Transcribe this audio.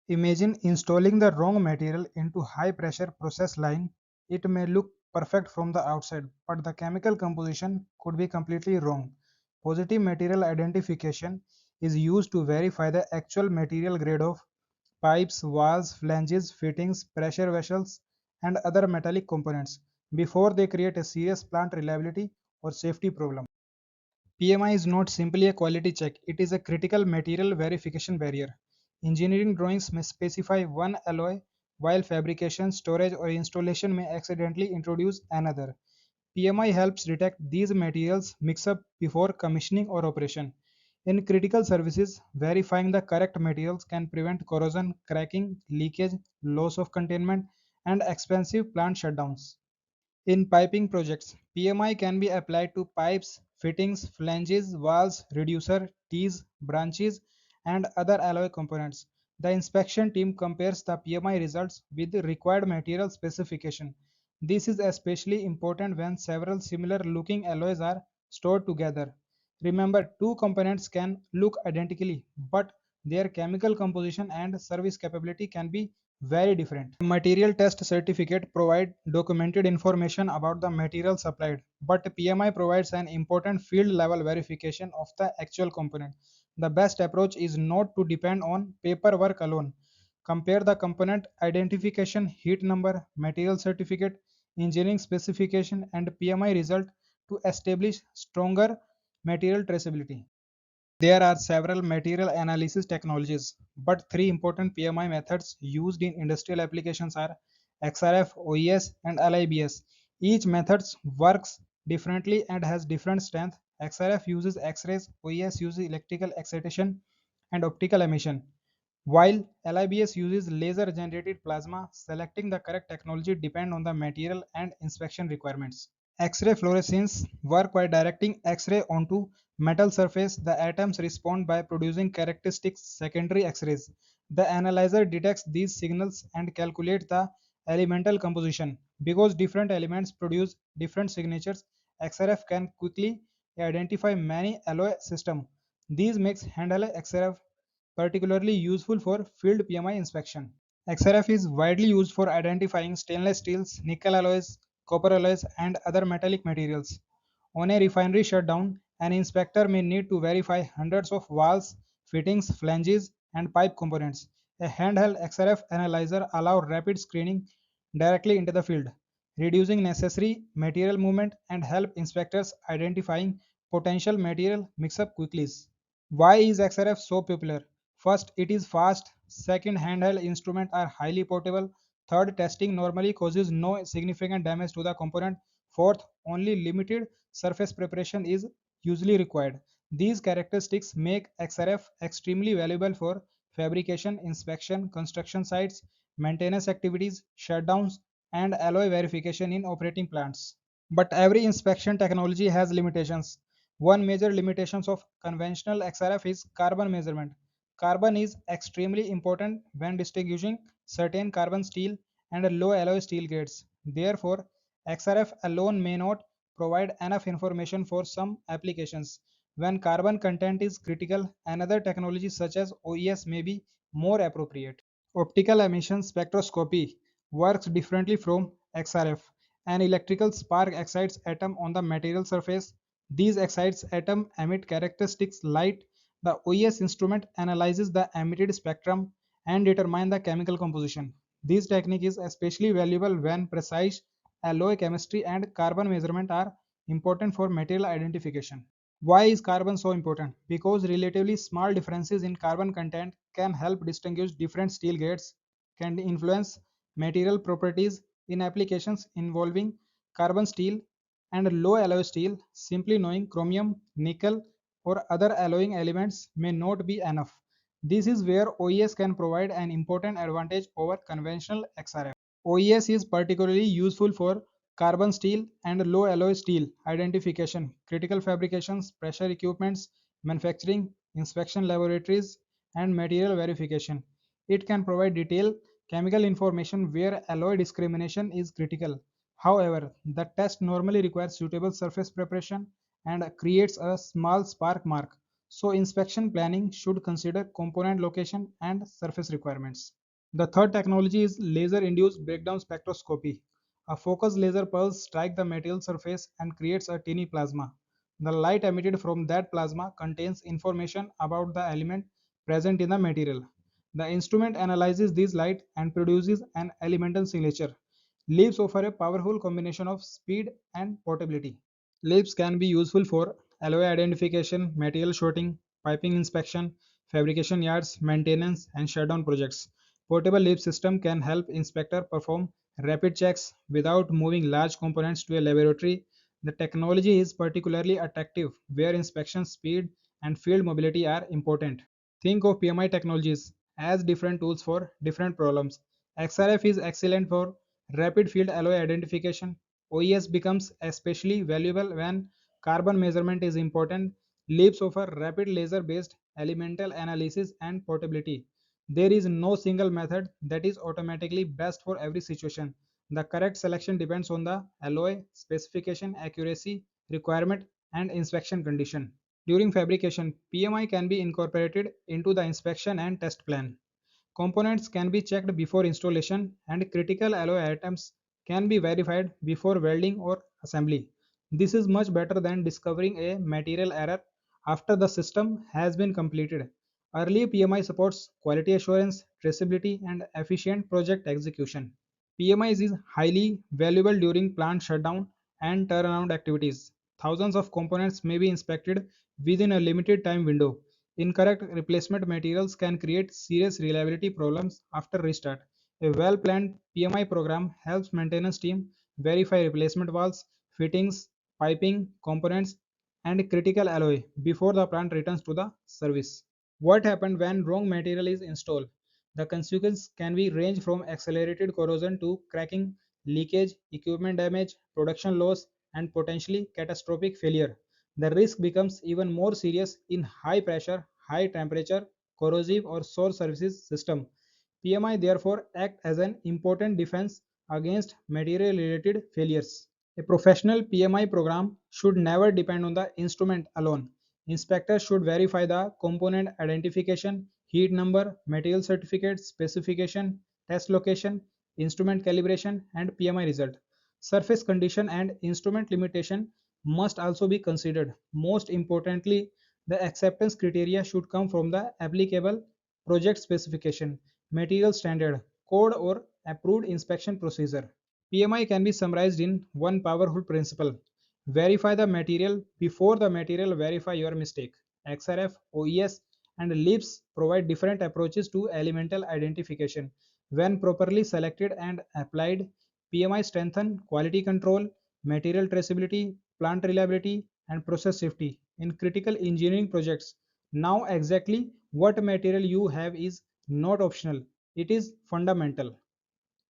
Imagine installing the wrong material into high pressure process line. It may look perfect from the outside, but the chemical composition could be completely wrong. Positive material identification is used to verify the actual material grade of pipes, valves, flanges, fittings, pressure vessels, and other metallic components before they create a serious plant reliability or safety problem. PMI is not simply a quality check, it is a critical material verification barrier. Engineering drawings may specify one alloy, while fabrication, storage, or installation may accidentally introduce another. PMI helps detect these materials mix up before commissioning or operation. In critical services, verifying the correct materials can prevent corrosion, cracking, leakage, loss of containment, and expensive plant shutdowns. In piping projects, PMI can be applied to pipes, fittings, flanges, valves, reducer, tees, branches, and other alloy components. The inspection team compares the PMI results with the required material specification. This is especially important when several similar looking alloys are stored together. Remember, two components can look identically, but their chemical composition and service capability can be very different. Material test certificate provide documented information about the material supplied, but PMI provides an important field level verification of the actual component. The best approach is not to depend on paperwork alone. Compare the component identification, heat number, material certificate, engineering specification, and PMI result to establish stronger material traceability. There are several material analysis technologies, but three important PMI methods used in industrial applications are XRF, OES, and LIBS. Each method works differently and has different strength. XRF uses X-rays, OES uses electrical excitation and optical emission, while LIBS uses laser-generated plasma. Selecting the correct technology depends on the material and inspection requirements. X-ray fluorescence work by directing X-ray onto metal surface. The atoms respond by producing characteristic secondary X-rays. The analyzer detects these signals and calculates the elemental composition. Because different elements produce different signatures, XRF can quickly identify many alloy systems. These makes handle XRF particularly useful for field PMI inspection. XRF is widely used for identifying stainless steels, nickel alloys, copper alloys, and other metallic materials. On a refinery shutdown, an inspector may need to verify hundreds of valves, fittings, flanges, and pipe components. A handheld XRF analyzer allows rapid screening directly into the field, reducing necessary material movement and help inspectors identifying potential material mix-up quickly. Why is XRF so popular? First, it is fast. Second, handheld instruments are highly portable. Third, testing normally causes no significant damage to the component. Fourth, only limited surface preparation is usually required. These characteristics make XRF extremely valuable for fabrication, inspection, construction sites, maintenance activities, shutdowns, and alloy verification in operating plants. But every inspection technology has limitations. One major limitation of conventional XRF is carbon measurement. Carbon is extremely important when distinguishing certain carbon steel and low alloy steel grades. Therefore, XRF alone may not provide enough information for some applications. When carbon content is critical, another technology such as OES may be more appropriate. Optical emission spectroscopy works differently from XRF. An electrical spark excites atom on the material surface. These excites atom emit characteristics light. The OES instrument analyzes the emitted spectrum and determine the chemical composition. This technique is especially valuable when precise alloy chemistry and carbon measurement are important for material identification. Why is carbon so important? Because relatively small differences in carbon content can help distinguish different steel grades, can influence material properties in applications involving carbon steel and low alloy steel. Simply knowing chromium, nickel, or other alloying elements may not be enough. This is where OES can provide an important advantage over conventional XRF. OES is particularly useful for carbon steel and low alloy steel identification, critical fabrications, pressure equipments, manufacturing, inspection laboratories, and material verification. It can provide detailed chemical information where alloy discrimination is critical. However, the test normally requires suitable surface preparation and creates a small spark mark. So inspection planning should consider component location and surface requirements. The third technology is laser-induced breakdown spectroscopy. A focused laser pulse strikes the material surface and creates a tiny plasma. The light emitted from that plasma contains information about the element present in the material. The instrument analyzes this light and produces an elemental signature. LIBS offer a powerful combination of speed and portability. LIBS can be useful for alloy identification, material sorting, piping inspection, fabrication yards, maintenance, and shutdown projects. Portable LIBS system can help inspector perform rapid checks without moving large components to a laboratory. The technology is particularly attractive where inspection speed and field mobility are important. Think of PMI technologies as different tools for different problems. XRF is excellent for rapid field alloy identification. OES becomes especially valuable when carbon measurement is important. LIBS offer rapid laser-based elemental analysis and portability. There is no single method that is automatically best for every situation. The correct selection depends on the alloy, specification, accuracy, requirement, and inspection condition. During fabrication, PMI can be incorporated into the inspection and test plan. Components can be checked before installation, and critical alloy items can be verified before welding or assembly. This is much better than discovering a material error after the system has been completed. Early PMI supports quality assurance, traceability, and efficient project execution. PMIs is highly valuable during plant shutdown and turnaround activities. Thousands of components may be inspected within a limited time window. Incorrect replacement materials can create serious reliability problems after restart. A well-planned PMI program helps maintenance team verify replacement valves, fittings, piping, components, and critical alloy before the plant returns to the service. What happens when wrong material is installed? The consequences can be range from accelerated corrosion to cracking, leakage, equipment damage, production loss, and potentially catastrophic failure. The risk becomes even more serious in high pressure, high temperature, corrosive or sore surfaces system. PMI therefore act as an important defense against material related failures. A professional PMI program should never depend on the instrument alone. Inspectors should verify the component identification, heat number, material certificate, specification, test location, instrument calibration, and PMI result. Surface condition and instrument limitation must also be considered. Most importantly, the acceptance criteria should come from the applicable project specification, material standard, code, or approved inspection procedure. PMI can be summarized in one powerful principle. Verify the material before the material verify your mistake. XRF, OES, and LIBS provide different approaches to elemental identification. When properly selected and applied, PMI strengthen quality control, material traceability, plant reliability, and process safety in critical engineering projects. Now exactly what material you have is not optional, it is fundamental.